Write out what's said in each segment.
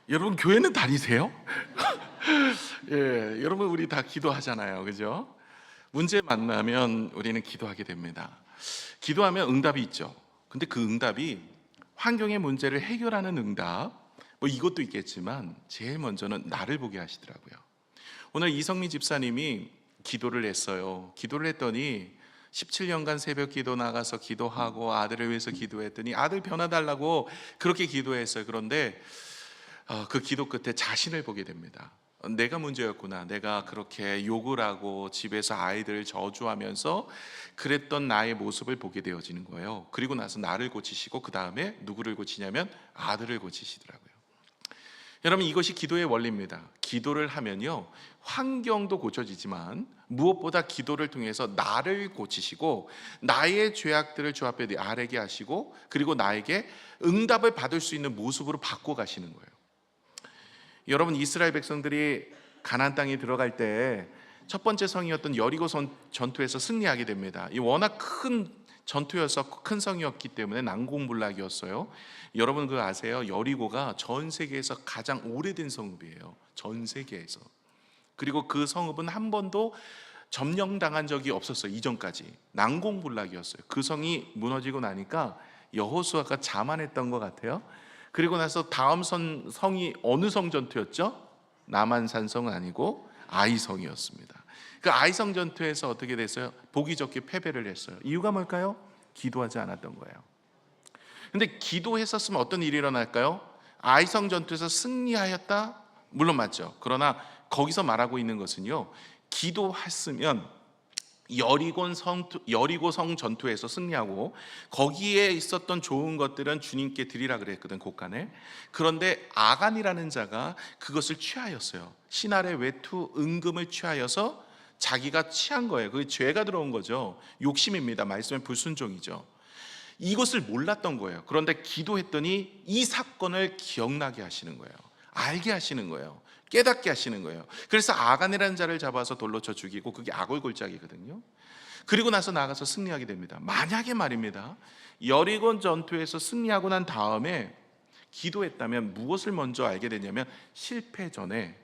여러분 교회는 다니세요? 예, 여러분 우리 다 기도하잖아요, 그죠? 문제 만나면 우리는 기도하게 됩니다. 기도하면 응답이 있죠. 근데 그 응답이 환경의 문제를 해결하는 응답, 뭐 이것도 있겠지만 제일 먼저는 나를 보게 하시더라고요. 오늘 이성미 집사님이 기도를 했어요. 기도를 했더니 17년간 새벽 기도 나가서 기도하고 아들을 위해서 기도했더니 아들 변화 달라고 그렇게 기도했어요. 그런데 그 기도 끝에 자신을 보게 됩니다. 내가 문제였구나. 내가 그렇게 욕을 하고 집에서 아이들을 저주하면서 그랬던 나의 모습을 보게 되어지는 거예요. 그리고 나서 나를 고치시고 그 다음에 누구를 고치냐면 아들을 고치시더라고요. 여러분, 이것이 기도의 원리입니다. 기도를 하면요, 환경도 고쳐지지만 무엇보다 기도를 통해서 나를 고치시고 나의 죄악들을 주 앞에 아뢰게 하시고 그리고 나에게 응답을 받을 수 있는 모습으로 바꿔 가시는 거예요. 여러분, 이스라엘 백성들이 가나안 땅에 들어갈 때 첫 번째 성이었던 여리고 전투에서 승리하게 됩니다. 이 워낙 큰 전투여서 큰 성이었기 때문에 난공불락이었어요. 여러분 그거 아세요? 여리고가 전 세계에서 가장 오래된 성읍이에요. 전 세계에서. 그리고 그 성읍은 한 번도 점령당한 적이 없었어요. 이전까지 난공불락이었어요. 그 성이 무너지고 나니까 여호수아가 자만했던 것 같아요. 그리고 나서 다음 성이 어느 성 전투였죠? 남한산 성은 아니고 아이성이었습니다. 그 아이성 전투에서 어떻게 됐어요? 보기 좋게 패배를 했어요. 이유가 뭘까요? 기도하지 않았던 거예요. 근데 기도했었으면 어떤 일이 일어날까요? 아이성 전투에서 승리하였다? 물론 맞죠. 그러나 거기서 말하고 있는 것은요, 기도했으면 여리고 성 전투에서 승리하고 거기에 있었던 좋은 것들은 주님께 드리라 그랬거든, 곳간에. 그런데 아간이라는 자가 그것을 취하였어요. 신할의 외투 은금을 취하여서 자기가 취한 거예요. 그게 죄가 들어온 거죠. 욕심입니다. 말씀의 불순종이죠. 이것을 몰랐던 거예요. 그런데 기도했더니 이 사건을 기억나게 하시는 거예요. 알게 하시는 거예요. 깨닫게 하시는 거예요. 그래서 아간이라는 자를 잡아서 돌로 쳐 죽이고, 그게 아골골짜기거든요. 그리고 나서 나가서 승리하게 됩니다. 만약에 말입니다, 여리고 전투에서 승리하고 난 다음에 기도했다면 무엇을 먼저 알게 되냐면, 실패 전에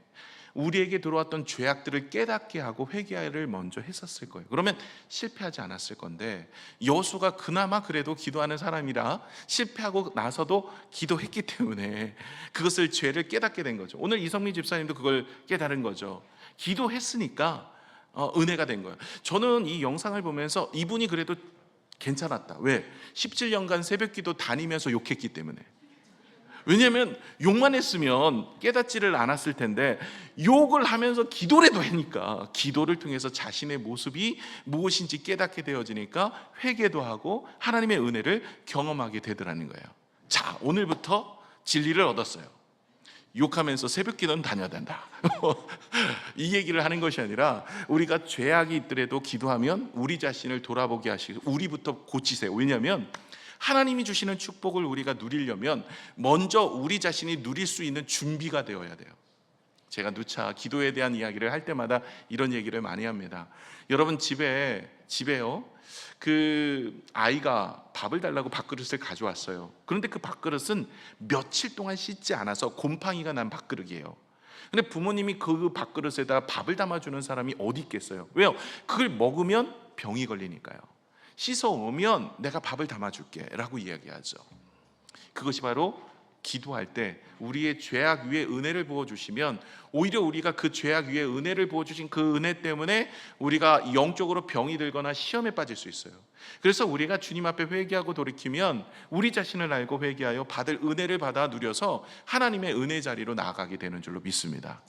우리에게 들어왔던 죄악들을 깨닫게 하고 회개를 먼저 했었을 거예요. 그러면 실패하지 않았을 건데, 여호수아가 그나마 그래도 기도하는 사람이라 실패하고 나서도 기도했기 때문에 그것을 죄를 깨닫게 된 거죠. 오늘 이성미 집사님도 그걸 깨달은 거죠. 기도했으니까 은혜가 된 거예요. 저는 이 영상을 보면서 이분이 그래도 괜찮았다. 왜? 17년간 새벽기도 다니면서 욕했기 때문에. 왜냐하면 욕만 했으면 깨닫지를 않았을 텐데 욕을 하면서 기도라도 하니까, 기도를 통해서 자신의 모습이 무엇인지 깨닫게 되어지니까 회개도 하고 하나님의 은혜를 경험하게 되더라는 거예요. 자, 오늘부터 진리를 얻었어요. 욕하면서 새벽 기도는 다녀야 된다. 이 얘기를 하는 것이 아니라, 우리가 죄악이 있더라도 기도하면 우리 자신을 돌아보게 하시고 우리부터 고치세요. 왜냐하면 하나님이 주시는 축복을 우리가 누리려면 먼저 우리 자신이 누릴 수 있는 준비가 되어야 돼요. 제가 누차 기도에 대한 이야기를 할 때마다 이런 얘기를 많이 합니다. 여러분, 집에요, 그 아이가 밥을 달라고 밥그릇을 가져왔어요. 그런데 그 밥그릇은 며칠 동안 씻지 않아서 곰팡이가 난 밥그릇이에요. 근데 부모님이 그 밥그릇에다 밥을 담아주는 사람이 어디 있겠어요? 왜요? 그걸 먹으면 병이 걸리니까요. 씻어오면 내가 밥을 담아줄게 라고 이야기하죠. 그것이 바로 기도할 때 우리의 죄악 위에 은혜를 부어주시면, 오히려 우리가 그 죄악 위에 은혜를 부어주신 그 은혜 때문에 우리가 영적으로 병이 들거나 시험에 빠질 수 있어요. 그래서 우리가 주님 앞에 회개하고 돌이키면 우리 자신을 알고 회개하여 받을 은혜를 받아 누려서 하나님의 은혜 자리로 나아가게 되는 줄로 믿습니다.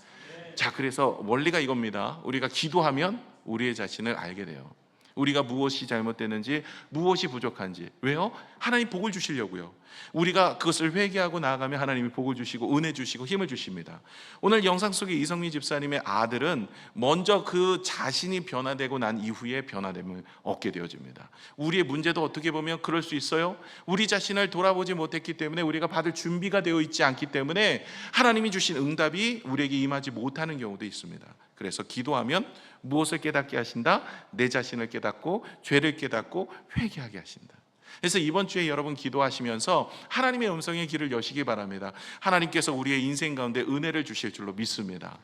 자, 그래서 원리가 이겁니다. 우리가 기도하면 우리의 자신을 알게 돼요. 우리가 무엇이 잘못되는지, 무엇이 부족한지. 왜요? 하나님 복을 주시려고요. 우리가 그것을 회개하고 나아가면 하나님이 복을 주시고 은혜 주시고 힘을 주십니다. 오늘 영상 속의 이성미 집사님의 아들은 먼저 그 자신이 변화되고 난 이후에 변화됨을 얻게 되어집니다. 우리의 문제도 어떻게 보면 그럴 수 있어요. 우리 자신을 돌아보지 못했기 때문에, 우리가 받을 준비가 되어 있지 않기 때문에 하나님이 주신 응답이 우리에게 임하지 못하는 경우도 있습니다. 그래서 기도하면 무엇을 깨닫게 하신다? 내 자신을 깨닫고 죄를 깨닫고 회개하게 하신다. 그래서 이번 주에 여러분 기도하시면서 하나님의 음성의 길을 여시기 바랍니다. 하나님께서 우리의 인생 가운데 은혜를 주실 줄로 믿습니다.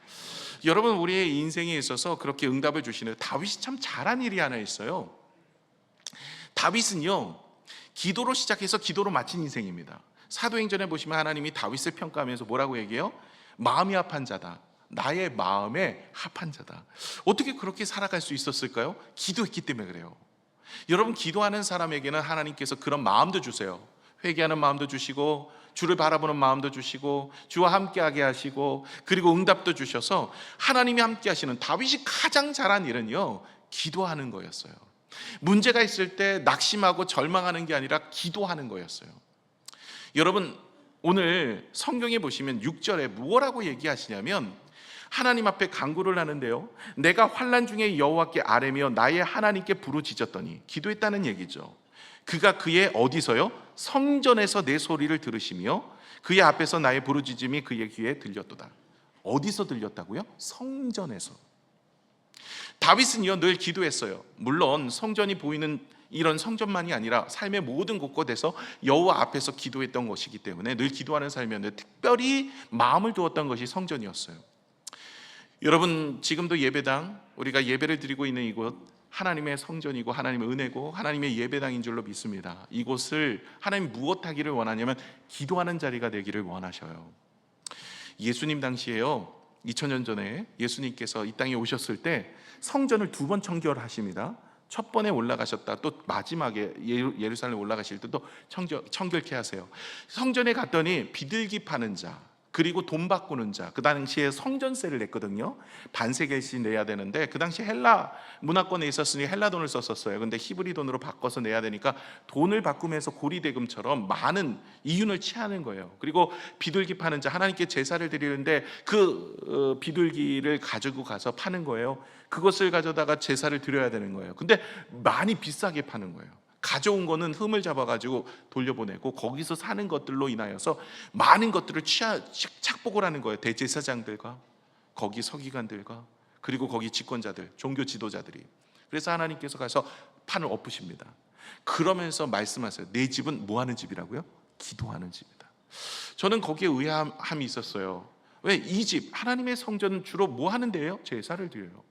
여러분, 우리의 인생에 있어서 그렇게 응답을 주시는 다윗이 참 잘한 일이 하나 있어요. 다윗은요, 기도로 시작해서 기도로 마친 인생입니다. 사도행전에 보시면 하나님이 다윗을 평가하면서 뭐라고 얘기해요? 마음이 합한 자다. 나의 마음에 합한 자다. 어떻게 그렇게 살아갈 수 있었을까요? 기도했기 때문에 그래요. 여러분, 기도하는 사람에게는 하나님께서 그런 마음도 주세요. 회개하는 마음도 주시고, 주를 바라보는 마음도 주시고, 주와 함께하게 하시고, 그리고 응답도 주셔서 하나님이 함께 하시는, 다윗이 가장 잘한 일은요, 기도하는 거였어요. 문제가 있을 때 낙심하고 절망하는 게 아니라 기도하는 거였어요. 여러분, 오늘 성경에 보시면 6절에 무엇라고 얘기하시냐면, 하나님 앞에 간구를 하는데요, 내가 환난 중에 여호와께 아뢰며 나의 하나님께 부르짖었더니, 기도했다는 얘기죠. 그가 그의 어디서요? 성전에서 내 소리를 들으시며 그의 앞에서 나의 부르짖음이 그의 귀에 들렸도다. 어디서 들렸다고요? 성전에서. 다윗은요, 늘 기도했어요. 물론 성전이 보이는 이런 성전만이 아니라 삶의 모든 곳곳에서 여호와 앞에서 기도했던 것이기 때문에 늘 기도하는 삶이었는데, 특별히 마음을 두었던 것이 성전이었어요. 여러분, 지금도 예배당, 우리가 예배를 드리고 있는 이곳, 하나님의 성전이고 하나님의 은혜고 하나님의 예배당인 줄로 믿습니다. 이곳을 하나님 무엇하기를 원하냐면 기도하는 자리가 되기를 원하셔요. 예수님 당시에요, 2000년 전에 예수님께서 이 땅에 오셨을 때 성전을 2번 청결하십니다. 첫 번에 올라가셨다, 또 마지막에 예루살렘 올라가실 때 또 청결케 하세요. 성전에 갔더니 비둘기 파는 자, 그리고 돈 바꾸는 자, 그 당시에 성전세를 냈거든요. 반세겔씩 내야 되는데, 그 당시 헬라 문화권에 있었으니 헬라 돈을 썼었어요. 근데 히브리 돈으로 바꿔서 내야 되니까 돈을 바꾸면서 고리대금처럼 많은 이윤을 취하는 거예요. 그리고 비둘기 파는 자, 하나님께 제사를 드리는데 그 비둘기를 가지고 가서 파는 거예요. 그것을 가져다가 제사를 드려야 되는 거예요. 근데 많이 비싸게 파는 거예요. 가져온 거는 흠을 잡아가지고 돌려보내고, 거기서 사는 것들로 인하여서 많은 것들을 착복을 하는 거예요. 대제사장들과 거기 서기관들과 그리고 거기 집권자들, 종교 지도자들이. 그래서 하나님께서 가서 판을 엎으십니다. 그러면서 말씀하세요. 내 집은 뭐 하는 집이라고요? 기도하는 집이다. 저는 거기에 의아함이 있었어요. 왜? 이 집, 하나님의 성전은 주로 뭐 하는 데예요? 제사를 드려요.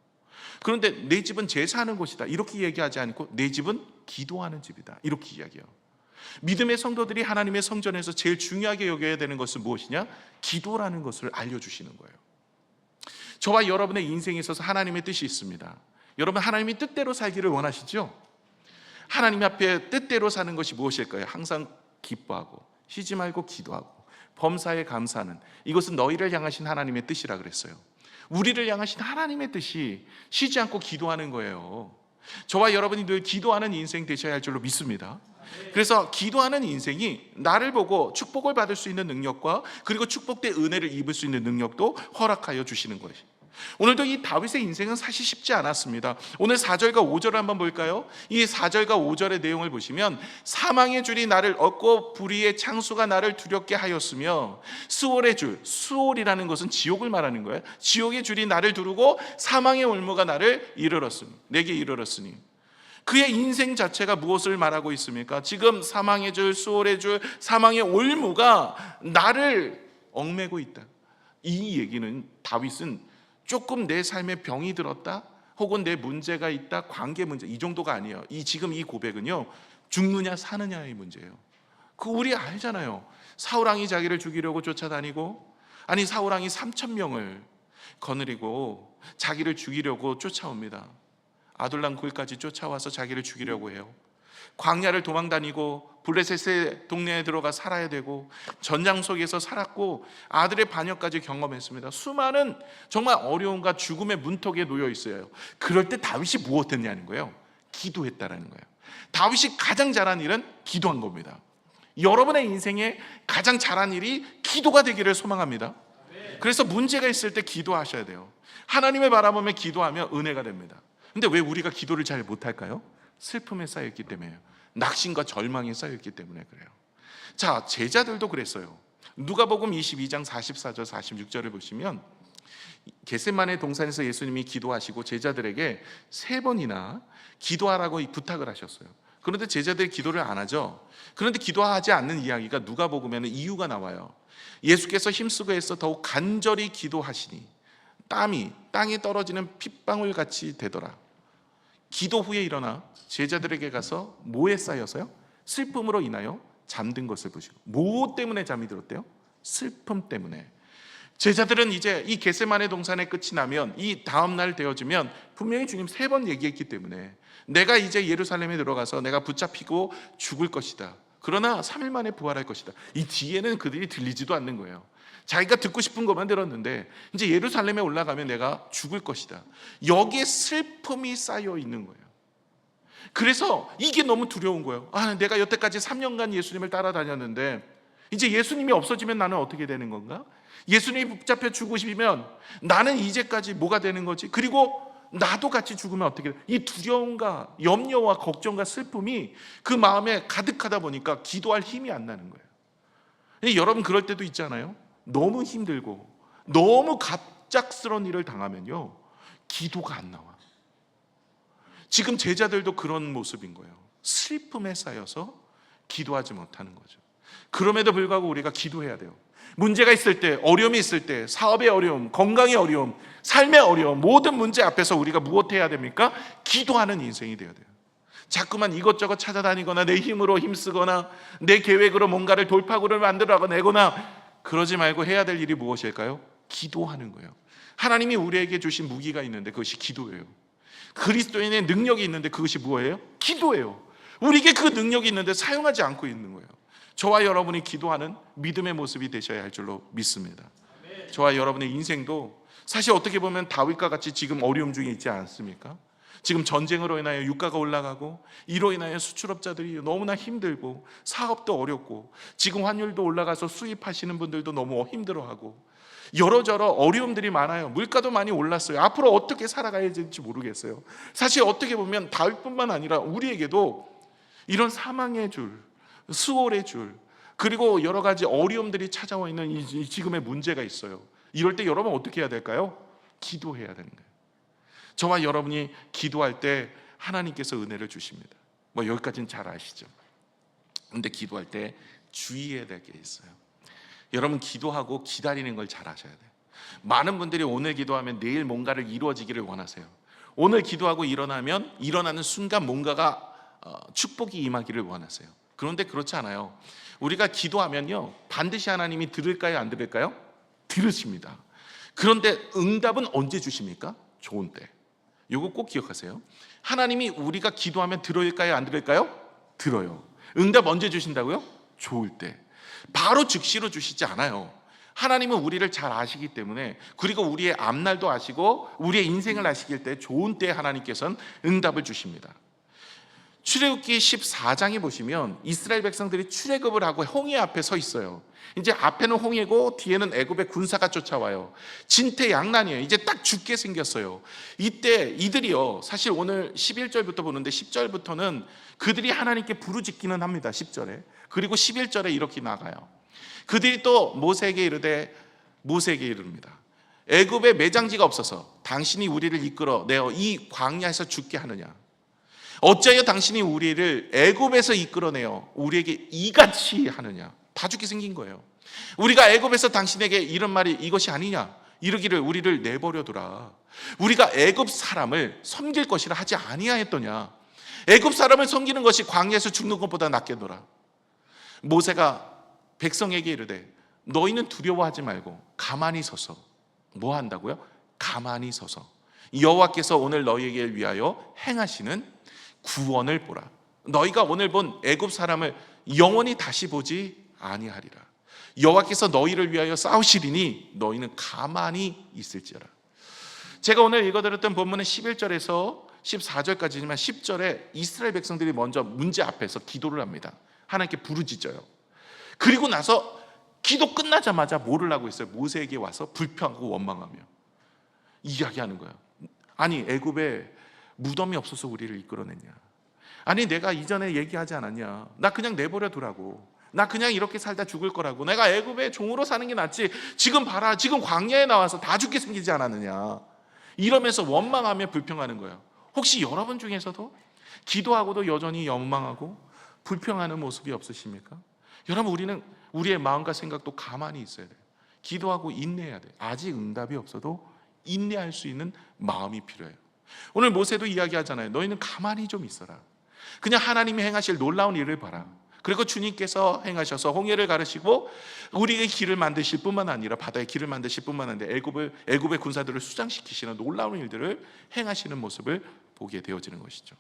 그런데 내 집은 제사하는 곳이다 이렇게 얘기하지 않고 내 집은 기도하는 집이다 이렇게 이야기해요. 믿음의 성도들이 하나님의 성전에서 제일 중요하게 여겨야 되는 것은 무엇이냐? 기도라는 것을 알려주시는 거예요. 저와 여러분의 인생에 있어서 하나님의 뜻이 있습니다. 여러분, 하나님이 뜻대로 살기를 원하시죠? 하나님 앞에 뜻대로 사는 것이 무엇일까요? 항상 기뻐하고 쉬지 말고 기도하고 범사에 감사하는, 이것은 너희를 향하신 하나님의 뜻이라 그랬어요. 우리를 향하신 하나님의 뜻이 쉬지 않고 기도하는 거예요. 저와 여러분이 늘 기도하는 인생 되셔야 할 줄로 믿습니다. 그래서 기도하는 인생이 나를 보고 축복을 받을 수 있는 능력과 그리고 축복된 은혜를 입을 수 있는 능력도 허락하여 주시는 것이. 오늘도 이 다윗의 인생은 사실 쉽지 않았습니다. 오늘 4절과 5절을 한번 볼까요? 이 4절과 5절의 내용을 보시면, 사망의 줄이 나를 얻고 불의의 창수가 나를 두렵게 하였으며, 수월의 줄, 수월이라는 것은 지옥을 말하는 거예요. 지옥의 줄이 나를 두르고 사망의 올무가 나를 이르렀으니, 내게 이르렀으니. 그의 인생 자체가 무엇을 말하고 있습니까? 지금 사망의 줄, 수월의 줄, 사망의 올무가 나를 얽매고 있다. 이 얘기는 다윗은 조금 내 삶에 병이 들었다, 혹은 내 문제가 있다, 관계 문제, 이 정도가 아니에요. 지금 이 고백은요, 죽느냐 사느냐의 문제예요. 그 우리 알잖아요. 사울왕이 자기를 죽이려고 쫓아다니고, 아니 사울왕이 3,000명을 거느리고 자기를 죽이려고 쫓아옵니다. 아둘람 굴까지 쫓아와서 자기를 죽이려고 해요. 광야를 도망다니고 블레셋의 동네에 들어가 살아야 되고, 전장 속에서 살았고 아들의 반역까지 경험했습니다. 수많은 정말 어려움과 죽음의 문턱에 놓여 있어요. 그럴 때 다윗이 무엇했냐는 거예요. 기도했다라는 거예요. 다윗이 가장 잘한 일은 기도한 겁니다. 여러분의 인생에 가장 잘한 일이 기도가 되기를 소망합니다. 그래서 문제가 있을 때 기도하셔야 돼요. 하나님을 바라보며 기도하면 은혜가 됩니다. 근데 왜 우리가 기도를 잘 못할까요? 슬픔에 쌓였기 때문에요. 낙심과 절망에 쌓였기 때문에 그래요. 자, 제자들도 그랬어요. 누가복음 22장 44절 46절을 보시면, 겟세마네 동산에서 예수님이 기도하시고 제자들에게 3번이나 기도하라고 부탁을 하셨어요. 그런데 제자들이 기도를 안 하죠. 그런데 기도하지 않는 이야기가 누가복음에는 이유가 나와요. 예수께서 힘쓰고 해서 더욱 간절히 기도하시니 땀이 땅에 떨어지는 핏방울 같이 되더라. 기도 후에 일어나 제자들에게 가서 뭐에 쌓여서요? 슬픔으로 인하여 잠든 것을 보시고. 뭐 때문에 잠이 들었대요? 슬픔 때문에. 제자들은 이제 이 겟세마네 동산의 끝이 나면 이 다음 날 되어지면 분명히 주님 3번 얘기했기 때문에 내가 이제 예루살렘에 들어가서 내가 붙잡히고 죽을 것이다. 그러나 3일 만에 부활할 것이다. 이 뒤에는 그들이 들리지도 않는 거예요. 자기가 듣고 싶은 것만 들었는데 이제 예루살렘에 올라가면 내가 죽을 것이다. 여기에 슬픔이 쌓여 있는 거예요. 그래서 이게 너무 두려운 거예요. 내가 여태까지 3년간 예수님을 따라다녔는데 이제 예수님이 없어지면 나는 어떻게 되는 건가? 예수님이 붙잡혀 죽으시면 나는 이제까지 뭐가 되는 거지? 그리고 나도 같이 죽으면 어떻게 돼? 이 두려움과 염려와 걱정과 슬픔이 그 마음에 가득하다 보니까 기도할 힘이 안 나는 거예요. 여러분 그럴 때도 있잖아요. 너무 힘들고 너무 갑작스러운 일을 당하면요, 기도가 안 나와. 지금 제자들도 그런 모습인 거예요. 슬픔에 쌓여서 기도하지 못하는 거죠. 그럼에도 불구하고 우리가 기도해야 돼요. 문제가 있을 때, 어려움이 있을 때, 사업의 어려움, 건강의 어려움, 삶의 어려움, 모든 문제 앞에서 우리가 무엇해야 됩니까? 기도하는 인생이 되어야 돼요. 자꾸만 이것저것 찾아다니거나 내 힘으로 힘쓰거나 내 계획으로 뭔가를 돌파구를 만들어내거나 그러지 말고 해야 될 일이 무엇일까요? 기도하는 거예요. 하나님이 우리에게 주신 무기가 있는데 그것이 기도예요. 그리스도인의 능력이 있는데 그것이 뭐예요? 기도예요. 우리에게 그 능력이 있는데 사용하지 않고 있는 거예요. 저와 여러분이 기도하는 믿음의 모습이 되셔야 할 줄로 믿습니다. 저와 여러분의 인생도 사실 어떻게 보면 다윗과 같이 지금 어려움 중에 있지 않습니까? 지금 전쟁으로 인하여 유가가 올라가고 이로 인하여 수출업자들이 너무나 힘들고 사업도 어렵고 지금 환율도 올라가서 수입하시는 분들도 너무 힘들어하고 여러저러 어려움들이 많아요. 물가도 많이 올랐어요. 앞으로 어떻게 살아가야 될지 모르겠어요. 사실 어떻게 보면 다윗뿐만 아니라 우리에게도 이런 사망의 줄, 수월의 줄, 그리고 여러 가지 어려움들이 찾아와 있는 이 지금의 문제가 있어요. 이럴 때 여러분 어떻게 해야 될까요? 기도해야 되는 거예요. 저와 여러분이 기도할 때 하나님께서 은혜를 주십니다. 여기까지는 잘 아시죠? 근데 기도할 때 주의해야 될 게 있어요. 여러분 기도하고 기다리는 걸 잘 아셔야 돼요. 많은 분들이 오늘 기도하면 내일 뭔가를 이루어지기를 원하세요. 오늘 기도하고 일어나면 일어나는 순간 뭔가가 축복이 임하기를 원하세요. 그런데 그렇지 않아요. 우리가 기도하면요, 반드시 하나님이 들을까요, 안 들을까요? 들으십니다. 그런데 응답은 언제 주십니까? 좋은 때. 이거 꼭 기억하세요. 하나님이 우리가 기도하면 들을까요, 안 들을까요? 들어요. 응답 언제 주신다고요? 좋을 때. 바로 즉시로 주시지 않아요. 하나님은 우리를 잘 아시기 때문에, 그리고 우리의 앞날도 아시고 우리의 인생을 아시길 때 좋은 때 하나님께서는 응답을 주십니다. 출애굽기 14장에 보시면 이스라엘 백성들이 출애굽을 하고 홍해 앞에 서 있어요. 이제 앞에는 홍해고 뒤에는 애굽의 군사가 쫓아와요. 진퇴양난이에요. 이제 딱 죽게 생겼어요. 이때 이들이요, 사실 오늘 11절부터 보는데 10절부터는 그들이 하나님께 부르짖기는 합니다. 10절에. 그리고 11절에 이렇게 나가요. 그들이 또 모세에게 이르되, 모세에게 이릅니다. 애굽에 매장지가 없어서 당신이 우리를 이끌어 내어 이 광야에서 죽게 하느냐? 어찌하여 당신이 우리를 애굽에서 이끌어내어 우리에게 이같이 하느냐? 다 죽게 생긴 거예요. 우리가 애굽에서 당신에게 이런 말이 이것이 아니냐? 이르기를 우리를 내버려 두라. 우리가 애굽 사람을 섬길 것이라 하지 아니하였더냐? 애굽 사람을 섬기는 것이 광야에서 죽는 것보다 낫겠노라. 모세가 백성에게 이르되, 너희는 두려워하지 말고 가만히 서서 뭐 한다고요? 가만히 서서 여호와께서 오늘 너희에게 위하여 행하시는 구원을 보라. 너희가 오늘 본 애굽 사람을 영원히 다시 보지 아니하리라. 여호와께서 너희를 위하여 싸우시리니 너희는 가만히 있을지어라. 제가 오늘 읽어드렸던 본문은 11절에서 14절까지지만 10절에 이스라엘 백성들이 먼저 문제 앞에서 기도를 합니다. 하나님께 부르짖어요. 그리고 나서 기도 끝나자마자 뭐를 하고 있어요? 모세에게 와서 불평하고 원망하며 이야기하는 거예요. 아니, 애굽에 무덤이 없어서 우리를 이끌어냈냐? 아니, 내가 이전에 얘기하지 않았냐? 나 그냥 내버려 두라고. 나 그냥 이렇게 살다 죽을 거라고. 내가 애굽에 종으로 사는 게 낫지. 지금 봐라, 지금 광야에 나와서 다 죽게 생기지 않았느냐? 이러면서 원망하며 불평하는 거예요. 혹시 여러분 중에서도 기도하고도 여전히 연망하고 불평하는 모습이 없으십니까? 여러분, 우리는 우리의 마음과 생각도 가만히 있어야 돼요. 기도하고 인내해야 돼요. 아직 응답이 없어도 인내할 수 있는 마음이 필요해요. 오늘 모세도 이야기하잖아요. 너희는 가만히 좀 있어라. 그냥 하나님이 행하실 놀라운 일을 봐라. 그리고 주님께서 행하셔서 홍해를 가르시고 우리의 길을 만드실 뿐만 아니라 바다의 길을 만드실 뿐만 아니라 애굽의 군사들을 수장시키시는 놀라운 일들을 행하시는 모습을 보게 되어지는 것이죠.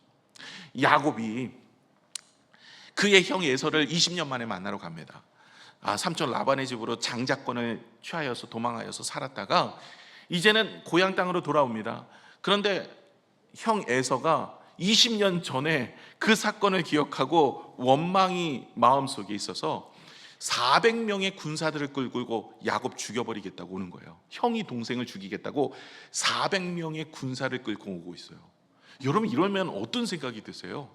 야곱이 그의 형 에서를 20년 만에 만나러 갑니다. 삼촌 라반의 집으로 장자권을 취하여서 도망하여서 살았다가 이제는 고향 땅으로 돌아옵니다. 그런데 형 에서가 20년 전에 그 사건을 기억하고 원망이 마음속에 있어서 400명의 군사들을 끌고 야곱 죽여버리겠다고 오는 거예요. 형이 동생을 죽이겠다고 400명의 군사를 끌고 오고 있어요. 여러분, 이러면 어떤 생각이 드세요?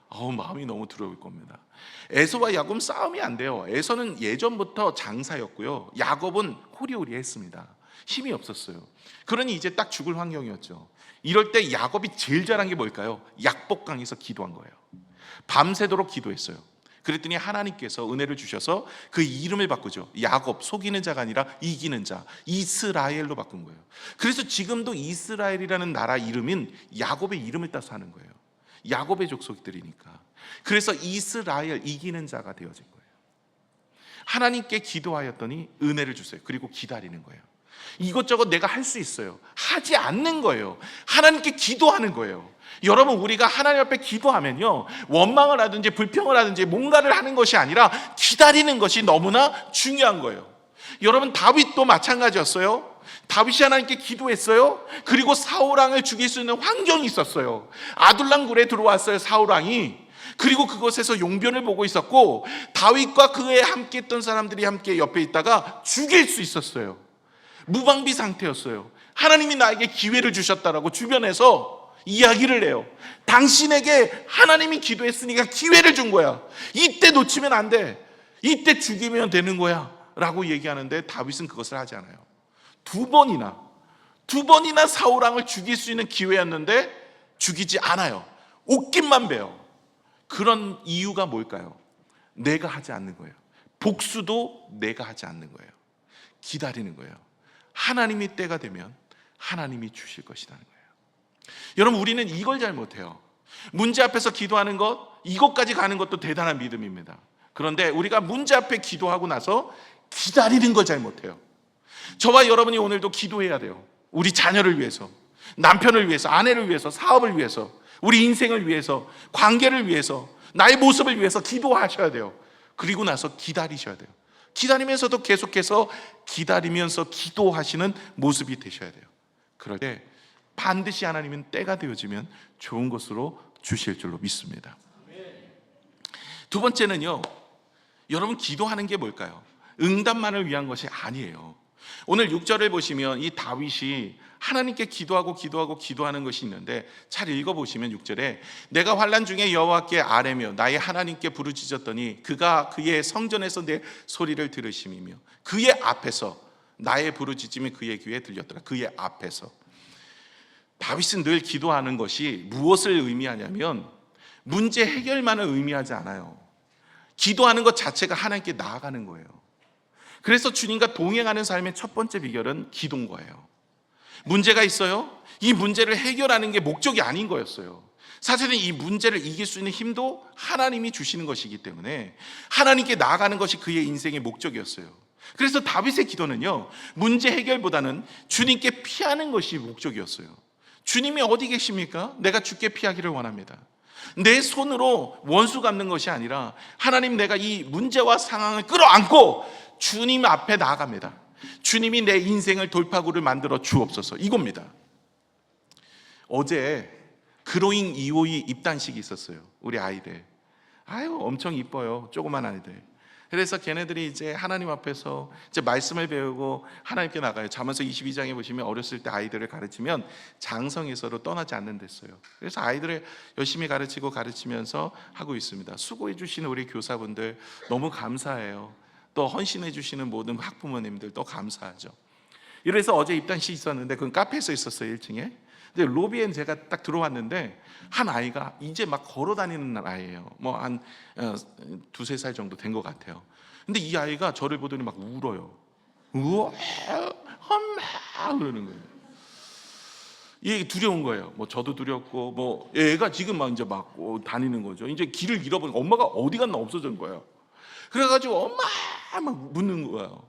마음이 너무 두려울 겁니다. 에서와 야곱은 싸움이 안 돼요. 에서는 예전부터 장사였고요, 야곱은 호리호리했습니다. 힘이 없었어요. 그러니 이제 딱 죽을 환경이었죠. 이럴 때 야곱이 제일 잘한 게 뭘까요? 약복강에서 기도한 거예요. 밤새도록 기도했어요. 그랬더니 하나님께서 은혜를 주셔서 그 이름을 바꾸죠. 야곱, 속이는 자가 아니라 이기는 자, 이스라엘로 바꾼 거예요. 그래서 지금도 이스라엘이라는 나라 이름은 야곱의 이름을 따서 하는 거예요. 야곱의 족속들이니까. 그래서 이스라엘, 이기는 자가 되어진 거예요. 하나님께 기도하였더니 은혜를 주세요. 그리고 기다리는 거예요. 이것저것 내가 할 수 있어요. 하지 않는 거예요. 하나님께 기도하는 거예요. 여러분, 우리가 하나님 앞에 기도하면요, 원망을 하든지 불평을 하든지 뭔가를 하는 것이 아니라 기다리는 것이 너무나 중요한 거예요. 여러분, 다윗도 마찬가지였어요. 다윗이 하나님께 기도했어요. 그리고 사울왕을 죽일 수 있는 환경이 있었어요. 아둘람 굴에 들어왔어요, 사울왕이. 그리고 그곳에서 용변을 보고 있었고 다윗과 그에 함께 있던 사람들이 함께 옆에 있다가 죽일 수 있었어요. 무방비 상태였어요. 하나님이 나에게 기회를 주셨다라고 주변에서 이야기를 해요. 당신에게 하나님이 기도했으니까 기회를 준 거야. 이때 놓치면 안 돼. 이때 죽이면 되는 거야 라고 얘기하는데 다윗은 그것을 하지 않아요. 두 번이나 사울왕을 죽일 수 있는 기회였는데 죽이지 않아요. 옷깃만 베요. 그런 이유가 뭘까요? 내가 하지 않는 거예요. 복수도 내가 하지 않는 거예요. 기다리는 거예요. 하나님이 때가 되면 하나님이 주실 것이라는 거예요. 여러분, 우리는 이걸 잘 못해요. 문제 앞에서 기도하는 것, 이것까지 가는 것도 대단한 믿음입니다. 그런데 우리가 문제 앞에 기도하고 나서 기다리는 걸 잘 못해요. 저와 여러분이 오늘도 기도해야 돼요. 우리 자녀를 위해서, 남편을 위해서, 아내를 위해서, 사업을 위해서, 우리 인생을 위해서, 관계를 위해서, 나의 모습을 위해서 기도하셔야 돼요. 그리고 나서 기다리셔야 돼요. 기다리면서도 계속해서 기다리면서 기도하시는 모습이 되셔야 돼요. 그럴 때 반드시 하나님은 때가 되어지면 좋은 것으로 주실 줄로 믿습니다. 두 번째는요, 여러분, 기도하는 게 뭘까요? 응답만을 위한 것이 아니에요. 오늘 6절을 보시면 이 다윗이 하나님께 기도하는 것이 있는데 잘 읽어보시면 6절에 내가 환난 중에 여호와께 아뢰며 나의 하나님께 부르짖었더니 그가 그의 성전에서 내 소리를 들으심이며 그의 앞에서 나의 부르짖음이 그의 귀에 들렸더라. 그의 앞에서. 다윗은 늘 기도하는 것이 무엇을 의미하냐면 문제 해결만을 의미하지 않아요. 기도하는 것 자체가 하나님께 나아가는 거예요. 그래서 주님과 동행하는 삶의 첫 번째 비결은 기도인 거예요. 문제가 있어요? 이 문제를 해결하는 게 목적이 아닌 거였어요. 사실은 이 문제를 이길 수 있는 힘도 하나님이 주시는 것이기 때문에 하나님께 나아가는 것이 그의 인생의 목적이었어요. 그래서 다윗의 기도는요, 문제 해결보다는 주님께 피하는 것이 목적이었어요. 주님이 어디 계십니까? 내가 주께 피하기를 원합니다. 내 손으로 원수 갚는 것이 아니라 하나님, 내가 이 문제와 상황을 끌어안고 주님 앞에 나아갑니다. 주님이 내 인생을 돌파구를 만들어 주옵소서. 이겁니다. 어제 그로잉 252 입단식이 있었어요. 우리 아이들. 엄청 이뻐요. 조그만 아이들. 그래서 걔네들이 이제 하나님 앞에서 이제 말씀을 배우고 하나님께 나가요. 잠언서 22장에 보시면 어렸을 때 아이들을 가르치면 장성에서로 떠나지 않는댔어요. 그래서 아이들을 열심히 가르치면서 하고 있습니다. 수고해 주시는 우리 교사분들 너무 감사해요. 또 헌신해 주시는 모든 학부모님들 또 감사하죠. 이래서 어제 입단식 있었는데 그건 카페에서 있었어요. 1층에. 근데 로비엔 제가 딱 들어왔는데 한 아이가 이제 막 걸어 다니는 아이예요. 뭐 한 두세 살 정도 된 것 같아요. 근데 이 아이가 저를 보더니 막 울어요. 우와, 엄마 그러는 거예요. 이게 두려운 거예요. 뭐 저도 두렵고, 뭐 애가 지금 막 이제 막 다니는 거죠. 이제 길을 잃어버리고 엄마가 어디 갔나 없어진 거예요. 그래가지고 엄마 막 묻는 거예요.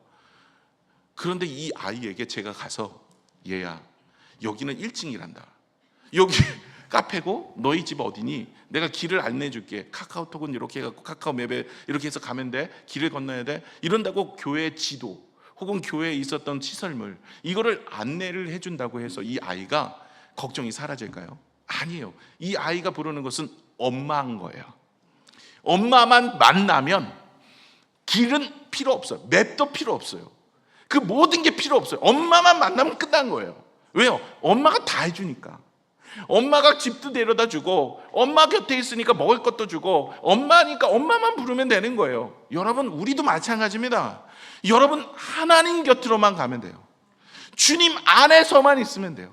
그런데 이 아이에게 제가 가서, 얘야, 여기는 1층이란다. 여기 카페고 너희 집 어디니? 내가 길을 안내해 줄게. 카카오톡은 이렇게 해갖고 카카오 맵에 이렇게 해서 가면 돼. 길을 건너야 돼. 이런다고 교회 지도 혹은 교회에 있었던 시설물, 이거를 안내를 해준다고 해서 이 아이가 걱정이 사라질까요? 아니에요. 이 아이가 부르는 것은 엄마인 거예요. 엄마만 만나면 길은 필요 없어요. 맵도 필요 없어요. 그 모든 게 필요 없어요. 엄마만 만나면 끝난 거예요. 왜요? 엄마가 다 해주니까. 엄마가 집도 데려다 주고, 엄마 곁에 있으니까 먹을 것도 주고, 엄마니까 엄마만 부르면 되는 거예요. 여러분, 우리도 마찬가지입니다. 여러분, 하나님 곁으로만 가면 돼요. 주님 안에서만 있으면 돼요.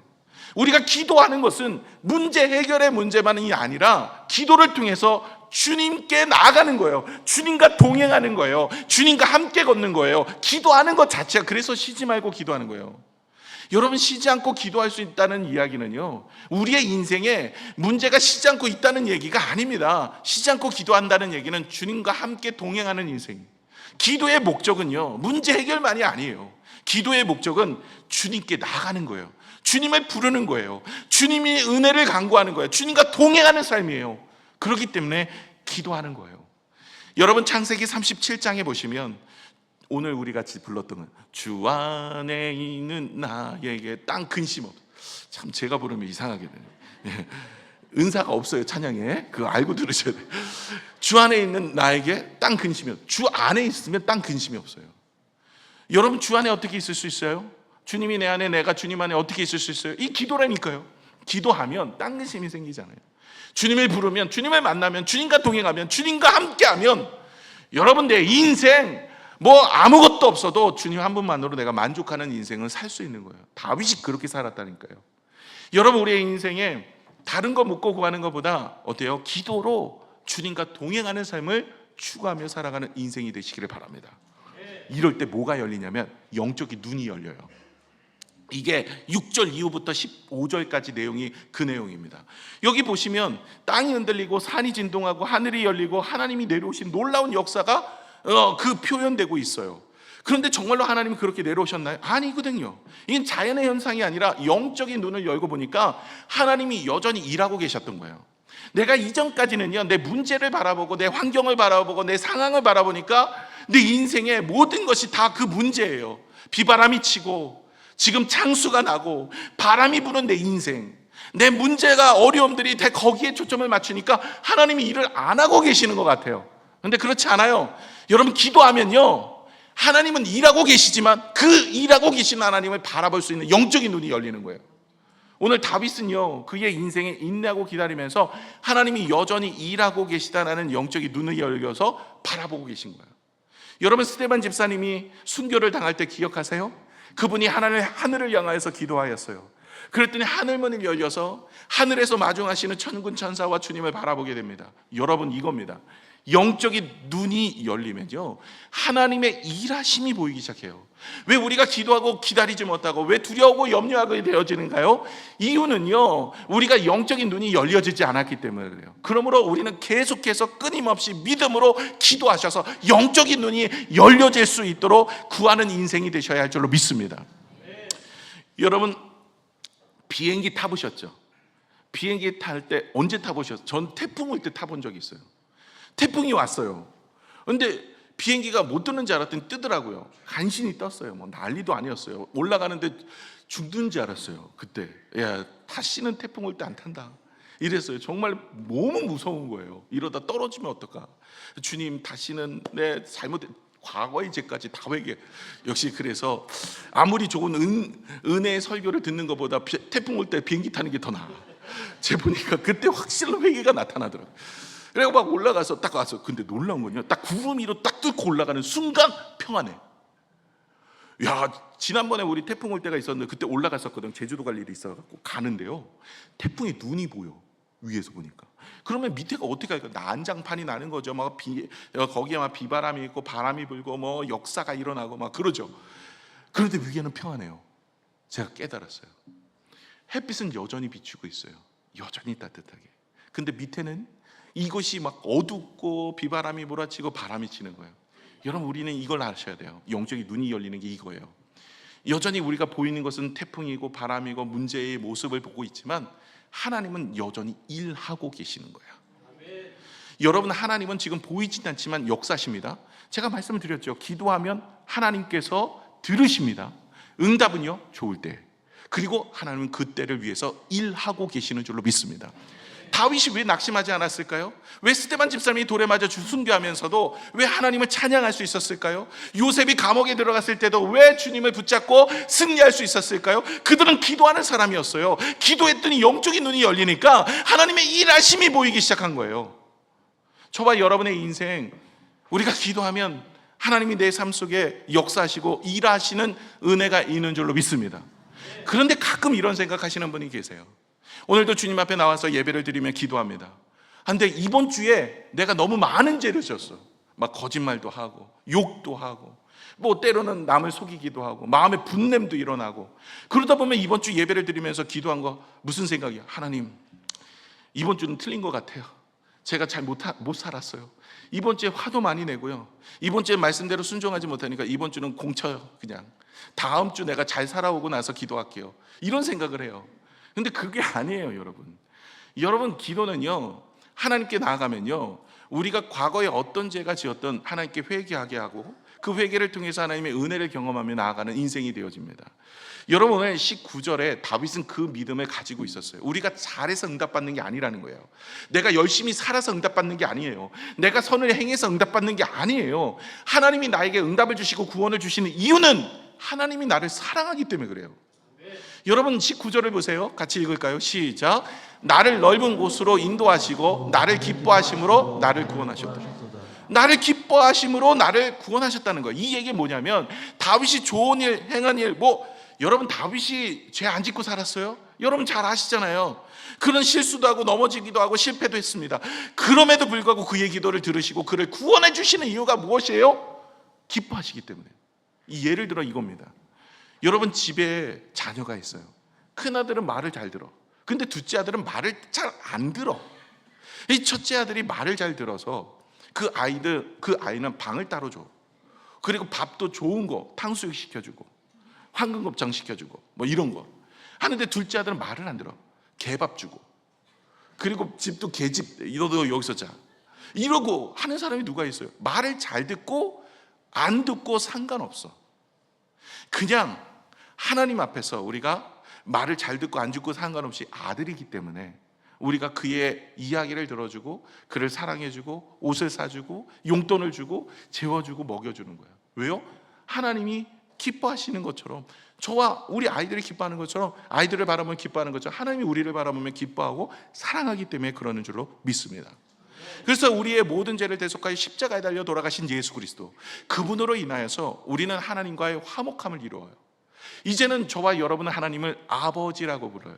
우리가 기도하는 것은 문제 해결의 문제만이 아니라 기도를 통해서 주님께 나아가는 거예요. 주님과 동행하는 거예요. 주님과 함께 걷는 거예요. 기도하는 것 자체가, 그래서 쉬지 말고 기도하는 거예요. 여러분, 쉬지 않고 기도할 수 있다는 이야기는요, 우리의 인생에 문제가 쉬지 않고 있다는 얘기가 아닙니다. 쉬지 않고 기도한다는 얘기는 주님과 함께 동행하는 인생. 기도의 목적은요, 문제 해결만이 아니에요. 기도의 목적은 주님께 나아가는 거예요. 주님을 부르는 거예요. 주님이 은혜를 간구하는 거예요. 주님과 동행하는 삶이에요. 그렇기 때문에 기도하는 거예요. 여러분, 창세기 37장에 보시면 오늘 우리 같이 불렀던 주 안에 있는 나에게 땅 근심 없. 참 제가 부르면 이상하게 되네. 은사가 없어요, 찬양에. 그거 알고 들으셔야 돼요. 주 안에 있는 나에게 땅 근심이 없어요. 주 안에 있으면 땅 근심이 없어요. 여러분, 주 안에 어떻게 있을 수 있어요? 주님이 내 안에, 내가 주님 안에 어떻게 있을 수 있어요? 이 기도라니까요. 기도하면 땅 근심이 생기잖아요. 주님을 부르면, 주님을 만나면, 주님과 동행하면, 주님과 함께하면, 여러분, 내 인생 뭐 아무것도 없어도 주님 한 분만으로 내가 만족하는 인생을 살 수 있는 거예요. 다윗이 그렇게 살았다니까요. 여러분, 우리의 인생에 다른 거 묻고 구하는 것보다 어때요? 기도로 주님과 동행하는 삶을 추구하며 살아가는 인생이 되시기를 바랍니다. 이럴 때 뭐가 열리냐면 영적인 눈이 열려요. 이게 6절 이후부터 15절까지 내용이 그 내용입니다. 여기 보시면 땅이 흔들리고 산이 진동하고 하늘이 열리고 하나님이 내려오신 놀라운 역사가 그 표현되고 있어요. 그런데 정말로 하나님이 그렇게 내려오셨나요? 아니거든요. 이건 자연의 현상이 아니라 영적인 눈을 열고 보니까 하나님이 여전히 일하고 계셨던 거예요. 내가 이전까지는요, 내 문제를 바라보고 내 환경을 바라보고 내 상황을 바라보니까 내 인생의 모든 것이 다 그 문제예요. 비바람이 치고 지금 창수가 나고 바람이 부는 내 인생, 내 문제가, 어려움들이 다 거기에 초점을 맞추니까 하나님이 일을 안 하고 계시는 것 같아요. 그런데 그렇지 않아요. 여러분, 기도하면요, 하나님은 일하고 계시지만 그 일하고 계신 하나님을 바라볼 수 있는 영적인 눈이 열리는 거예요. 오늘 다윗은요, 그의 인생에 인내하고 기다리면서 하나님이 여전히 일하고 계시다라는 영적인 눈을 열려서 바라보고 계신 거예요. 여러분, 스데반 집사님이 순교를 당할 때 기억하세요? 그분이 하늘을 향하여서 기도하였어요. 그랬더니 하늘문이 열려서 하늘에서 마중하시는 천군 천사와 주님을 바라보게 됩니다. 여러분, 이겁니다. 영적인 눈이 열리면요, 하나님의 일하심이 보이기 시작해요. 왜 우리가 기도하고 기다리지 못하고 왜 두려워하고 염려하게 되어지는가요? 이유는요, 우리가 영적인 눈이 열려지지 않았기 때문에 그래요. 그러므로 우리는 계속해서 끊임없이 믿음으로 기도하셔서 영적인 눈이 열려질 수 있도록 구하는 인생이 되셔야 할 줄로 믿습니다. 여러분, 비행기 타보셨죠? 비행기 탈 때 언제 타보셨어요? 전 태풍 올 때 타본 적이 있어요. 태풍이 왔어요. 그런데 비행기가 못 뜨는 줄 알았더니 뜨더라고요. 간신히 떴어요. 뭐 난리도 아니었어요. 올라가는데 죽는 줄 알았어요. 그때, 야, 다시는 태풍 올 때 안 탄다 이랬어요. 정말 너무 무서운 거예요. 이러다 떨어지면 어떨까? 주님, 다시는 내 잘못된 과거의 죄까지 다 회개. 역시 그래서 아무리 좋은 은혜의 설교를 듣는 것보다 태풍 올 때 비행기 타는 게 더 나아. 제가 보니까 그때 확실한 회개가 나타나더라고요. 그래서 막 올라가서 딱 와서, 근데 놀라운 건요, 딱 구름 위로 딱 뚫고 올라가는 순간 평안해. 야, 지난번에 우리 태풍 올 때가 있었는데 그때 올라갔었거든. 제주도 갈 일이 있어갖고 가는데요, 태풍에 눈이 보여, 위에서 보니까. 그러면 밑에가 어떻게 할까? 난장판이 나는 거죠. 거기에 막 비바람이 있고 바람이 불고 뭐 역사가 일어나고 막 그러죠. 그런데 위에는 평안해요. 제가 깨달았어요. 햇빛은 여전히 비추고 있어요. 여전히 따뜻하게. 근데 밑에는 이것이 막 어둡고 비바람이 몰아치고 바람이 치는 거예요. 여러분, 우리는 이걸 아셔야 돼요. 영적인 눈이 열리는 게 이거예요. 여전히 우리가 보이는 것은 태풍이고 바람이고 문제의 모습을 보고 있지만 하나님은 여전히 일하고 계시는 거예요. 여러분, 하나님은 지금 보이진 않지만 역사십니다. 제가 말씀을 드렸죠. 기도하면 하나님께서 들으십니다. 응답은요, 좋을 때. 그리고 하나님은 그 때를 위해서 일하고 계시는 줄로 믿습니다. 다윗이 왜 낙심하지 않았을까요? 왜 스데반 집사님이 돌에 맞아 순교하면서도 왜 하나님을 찬양할 수 있었을까요? 요셉이 감옥에 들어갔을 때도 왜 주님을 붙잡고 승리할 수 있었을까요? 그들은 기도하는 사람이었어요. 기도했더니 영적인 눈이 열리니까 하나님의 일하심이 보이기 시작한 거예요. 저와 여러분의 인생, 우리가 기도하면 하나님이 내 삶 속에 역사하시고 일하시는 은혜가 있는 줄로 믿습니다. 그런데 가끔 이런 생각하시는 분이 계세요. 오늘도 주님 앞에 나와서 예배를 드리며 기도합니다. 근데 이번 주에 내가 너무 많은 죄를 졌어. 막 거짓말도 하고 욕도 하고 뭐 때로는 남을 속이기도 하고 마음에 분냄도 일어나고, 그러다 보면 이번 주 예배를 드리면서 기도한 거 무슨 생각이야? 하나님, 이번 주는 틀린 것 같아요. 제가 잘 못 살았어요. 이번 주에 화도 많이 내고요. 이번 주에 말씀대로 순종하지 못하니까 이번 주는 공쳐요. 그냥 다음 주 내가 잘 살아오고 나서 기도할게요. 이런 생각을 해요. 근데 그게 아니에요, 여러분. 여러분, 기도는요, 하나님께 나아가면요, 우리가 과거에 어떤 죄가 지었던 하나님께 회개하게 하고 그 회개를 통해서 하나님의 은혜를 경험하며 나아가는 인생이 되어집니다. 여러분, 오늘 19절에 다윗은 그 믿음을 가지고 있었어요. 우리가 잘해서 응답받는 게 아니라는 거예요. 내가 열심히 살아서 응답받는 게 아니에요. 내가 선을 행해서 응답받는 게 아니에요. 하나님이 나에게 응답을 주시고 구원을 주시는 이유는 하나님이 나를 사랑하기 때문에 그래요. 여러분, 19절을 보세요. 같이 읽을까요? 시작. 나를 넓은 곳으로 인도하시고 나를 기뻐하심으로 나를 구원하셨다. 나를 기뻐하심으로 나를 구원하셨다는 거예요. 이 얘기가 뭐냐면 다윗이 좋은 일, 행한 일, 여러분, 다윗이 죄 안 짓고 살았어요? 여러분 잘 아시잖아요. 그런 실수도 하고 넘어지기도 하고 실패도 했습니다. 그럼에도 불구하고 그의 기도를 들으시고 그를 구원해 주시는 이유가 무엇이에요? 기뻐하시기 때문에. 이 예를 들어 이겁니다. 여러분, 집에 자녀가 있어요. 큰아들은 말을 잘 들어. 근데 둘째 아들은 말을 잘 안 들어. 이 첫째 아들이 말을 잘 들어서 그 아이는 방을 따로 줘. 그리고 밥도 좋은 거 탕수육 시켜주고 황금곱창 시켜주고 뭐 이런 거 하는데, 둘째 아들은 말을 안 들어. 개밥 주고, 그리고 집도 개집, 너도 여기서 자, 이러고 하는 사람이 누가 있어요? 말을 잘 듣고 안 듣고 상관없어. 그냥 하나님 앞에서 우리가 말을 잘 듣고 안 듣고 상관없이 아들이기 때문에 우리가 그의 이야기를 들어주고 그를 사랑해주고 옷을 사주고 용돈을 주고 재워주고 먹여주는 거예요. 왜요? 하나님이 기뻐하시는 것처럼, 저와 우리 아이들이 기뻐하는 것처럼, 아이들을 바라보면 기뻐하는 것처럼 하나님이 우리를 바라보면 기뻐하고 사랑하기 때문에 그러는 줄로 믿습니다. 그래서 우리의 모든 죄를 대속하여 십자가에 달려 돌아가신 예수 그리스도, 그분으로 인하여서 우리는 하나님과의 화목함을 이루어요. 이제는 저와 여러분은 하나님을 아버지라고 불러요.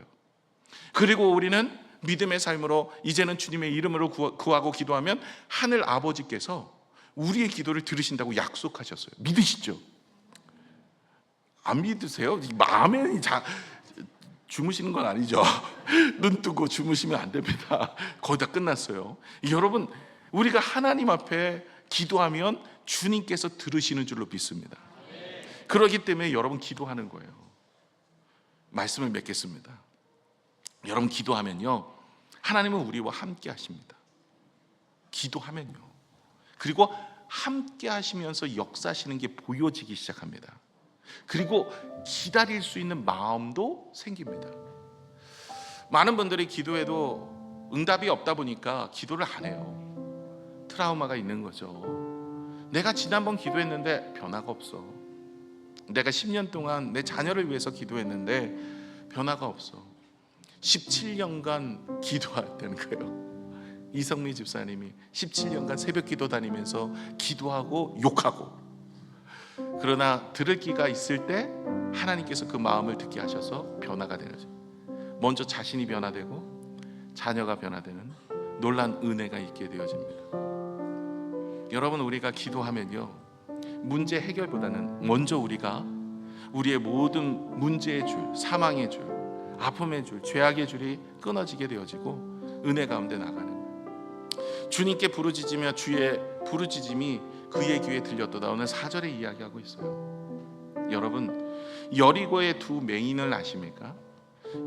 그리고 우리는 믿음의 삶으로 이제는 주님의 이름으로 구하고 기도하면 하늘 아버지께서 우리의 기도를 들으신다고 약속하셨어요. 믿으시죠? 안 믿으세요? 마음에 주무시는 건 아니죠. 눈 뜨고 주무시면 안 됩니다. 거의 다 끝났어요. 여러분, 우리가 하나님 앞에 기도하면 주님께서 들으시는 줄로 믿습니다. 그렇기 때문에 여러분 기도하는 거예요. 말씀을 맺겠습니다. 여러분, 기도하면요, 하나님은 우리와 함께 하십니다. 기도하면요. 그리고 함께 하시면서 역사하시는 게 보여지기 시작합니다. 그리고 기다릴 수 있는 마음도 생깁니다. 많은 분들이 기도해도 응답이 없다 보니까 기도를 안 해요. 트라우마가 있는 거죠. 내가 지난번 기도했는데 변화가 없어. 내가 10년 동안 내 자녀를 위해서 기도했는데 변화가 없어. 17년간 기도했다는 거예요. 이성미 집사님이 17년간 새벽 기도 다니면서 기도하고 욕하고, 그러나 들을 기가 있을 때 하나님께서 그 마음을 듣게 하셔서 변화가 되는 거죠. 먼저 자신이 변화되고 자녀가 변화되는 놀란 은혜가 있게 되어집니다. 여러분, 우리가 기도하면요, 문제 해결보다는 먼저 우리가 우리의 모든 문제의 줄, 사망의 줄, 아픔의 줄, 죄악의 줄이 끊어지게 되어지고 은혜 가운데 나가는 거예요. 주님께 부르짖으며 주의 부르짖음이 그의 귀에 들렸도다. 오늘 4절에 이야기하고 있어요. 여러분, 여리고의 두 맹인을 아십니까?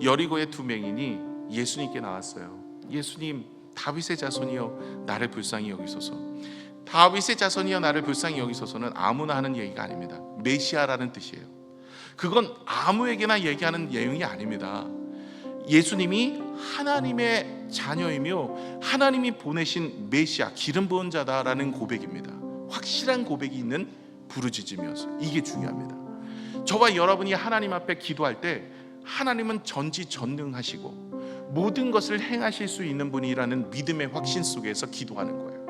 여리고의 두 맹인이 예수님께 나왔어요. 예수님, 다윗의 자손이여 나를 불쌍히 여기소서. 다윗의 자손이여 나를 불쌍히 여기소서는 아무나 하는 얘기가 아닙니다. 메시아라는 뜻이에요. 그건 아무에게나 얘기하는 내용이 아닙니다. 예수님이 하나님의 자녀이며 하나님이 보내신 메시아, 기름 부은 자다라는 고백입니다. 확실한 고백이 있는 부르짖음이었어요. 이게 중요합니다. 저와 여러분이 하나님 앞에 기도할 때 하나님은 전지전능하시고 모든 것을 행하실 수 있는 분이라는 믿음의 확신 속에서 기도하는 거예요.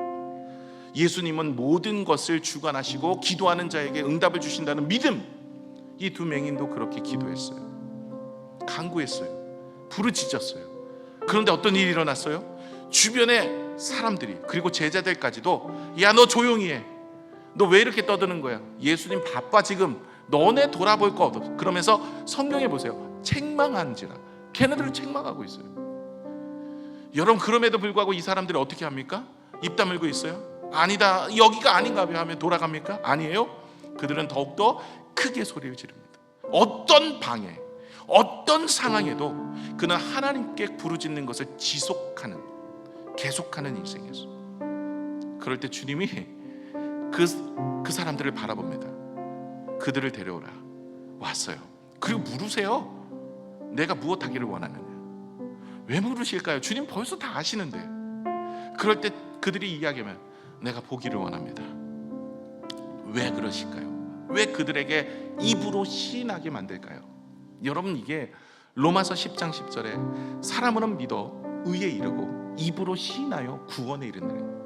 예수님은 모든 것을 주관하시고 기도하는 자에게 응답을 주신다는 믿음. 이 두 맹인도 그렇게 기도했어요. 간구했어요. 부르짖었어요. 그런데 어떤 일이 일어났어요? 주변의 사람들이, 그리고 제자들까지도 야, 너 조용히 해. 너 왜 이렇게 떠드는 거야? 예수님 바빠 지금. 너네 돌아볼 거 없어. 그러면서 성경에 보세요. 책망한지라. 걔네들을 책망하고 있어요. 여러분, 그럼에도 불구하고 이 사람들이 어떻게 합니까? 입 다물고 있어요? 아니다, 여기가 아닌가 봐 하면 돌아갑니까? 아니에요. 그들은 더욱더 크게 소리를 지릅니다. 어떤 방해, 어떤 상황에도 그는 하나님께 부르짖는 것을 지속하는, 계속하는 인생이었어요. 그럴 때 주님이 그 사람들을 바라봅니다. 그들을 데려오라. 왔어요. 그리고 물으세요. 내가 무엇하기를 원하느냐. 왜 물으실까요? 주님 벌써 다 아시는데. 그럴 때 그들이 이야기하면 내가 보기를 원합니다. 왜 그러실까요? 왜 그들에게 입으로 시인하게 만들까요? 여러분, 이게 로마서 10장 10절에 사람은 믿어 의에 이르고 입으로 시인하여 구원에 이르는,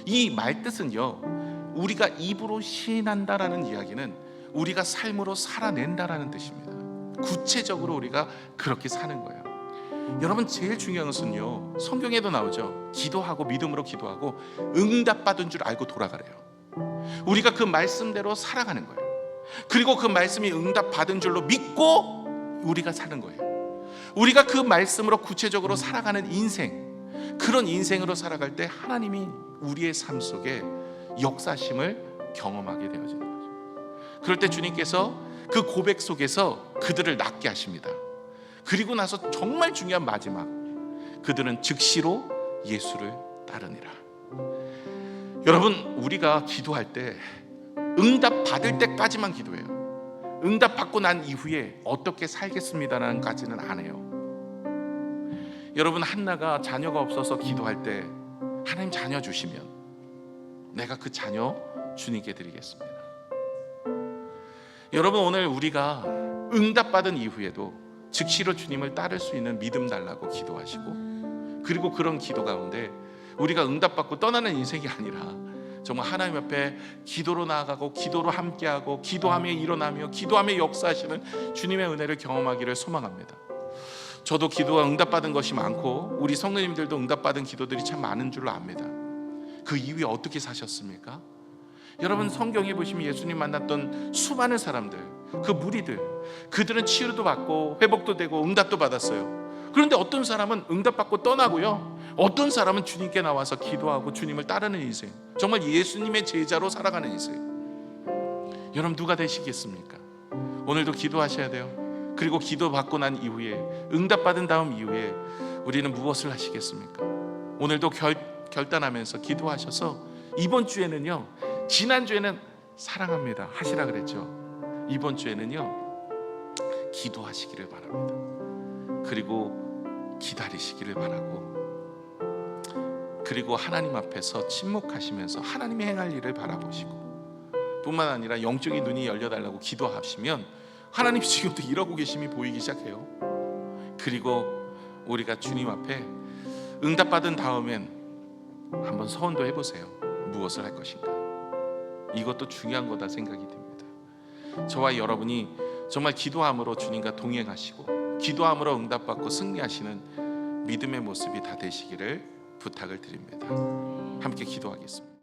이 말뜻은요, 우리가 입으로 시인한다라는 이야기는 우리가 삶으로 살아낸다라는 뜻입니다. 구체적으로 우리가 그렇게 사는 거예요. 여러분, 제일 중요한 것은요, 성경에도 나오죠. 기도하고 믿음으로 기도하고 응답받은 줄 알고 돌아가래요. 우리가 그 말씀대로 살아가는 거예요. 그리고 그 말씀이 응답받은 줄로 믿고 우리가 사는 거예요. 우리가 그 말씀으로 구체적으로 살아가는 인생, 그런 인생으로 살아갈 때 하나님이 우리의 삶 속에 역사심을 경험하게 되어지는 거죠. 그럴 때 주님께서 그 고백 속에서 그들을 낫게 하십니다. 그리고 나서 정말 중요한 마지막, 그들은 즉시로 예수를 따르니라. 여러분, 우리가 기도할 때 응답 받을 때까지만 기도해요. 응답 받고 난 이후에 어떻게 살겠습니다라는 까지는 안 해요. 여러분, 한나가 자녀가 없어서 기도할 때 하나님 자녀 주시면 내가 그 자녀 주님께 드리겠습니다. 여러분, 오늘 우리가 응답 받은 이후에도 즉시로 주님을 따를 수 있는 믿음 달라고 기도하시고, 그리고 그런 기도 가운데 우리가 응답받고 떠나는 인생이 아니라 정말 하나님 앞에 기도로 나아가고 기도로 함께하고 기도하며 일어나며 기도하며 역사하시는 주님의 은혜를 경험하기를 소망합니다. 저도 기도가 응답받은 것이 많고 우리 성도님들도 응답받은 기도들이 참 많은 줄로 압니다. 그 이후에 어떻게 사셨습니까? 여러분, 성경에 보시면 예수님 만났던 수많은 사람들, 그 무리들, 그들은 치유도 받고 회복도 되고 응답도 받았어요. 그런데 어떤 사람은 응답받고 떠나고요, 어떤 사람은 주님께 나와서 기도하고 주님을 따르는 인생, 정말 예수님의 제자로 살아가는 인생. 여러분, 누가 되시겠습니까? 오늘도 기도하셔야 돼요. 그리고 기도받고 난 이후에, 응답받은 다음 이후에 우리는 무엇을 하시겠습니까? 오늘도 결단하면서 기도하셔서 이번 주에는요, 지난주에는 사랑합니다 하시라 그랬죠. 이번 주에는요, 기도하시기를 바랍니다. 그리고 기다리시기를 바라고, 그리고 하나님 앞에서 침묵하시면서 하나님이 행할 일을 바라보시고, 뿐만 아니라 영적인 눈이 열려달라고 기도하시면 하나님 지금도 일하고 계심이 보이기 시작해요. 그리고 우리가 주님 앞에 응답받은 다음엔 한번 서원도 해보세요. 무엇을 할 것인가? 이것도 중요한 거다 생각이 듭니다. 저와 여러분이 정말 기도함으로 주님과 동행하시고 기도함으로 응답받고 승리하시는 믿음의 모습이 다 되시기를 부탁을 드립니다. 함께 기도하겠습니다.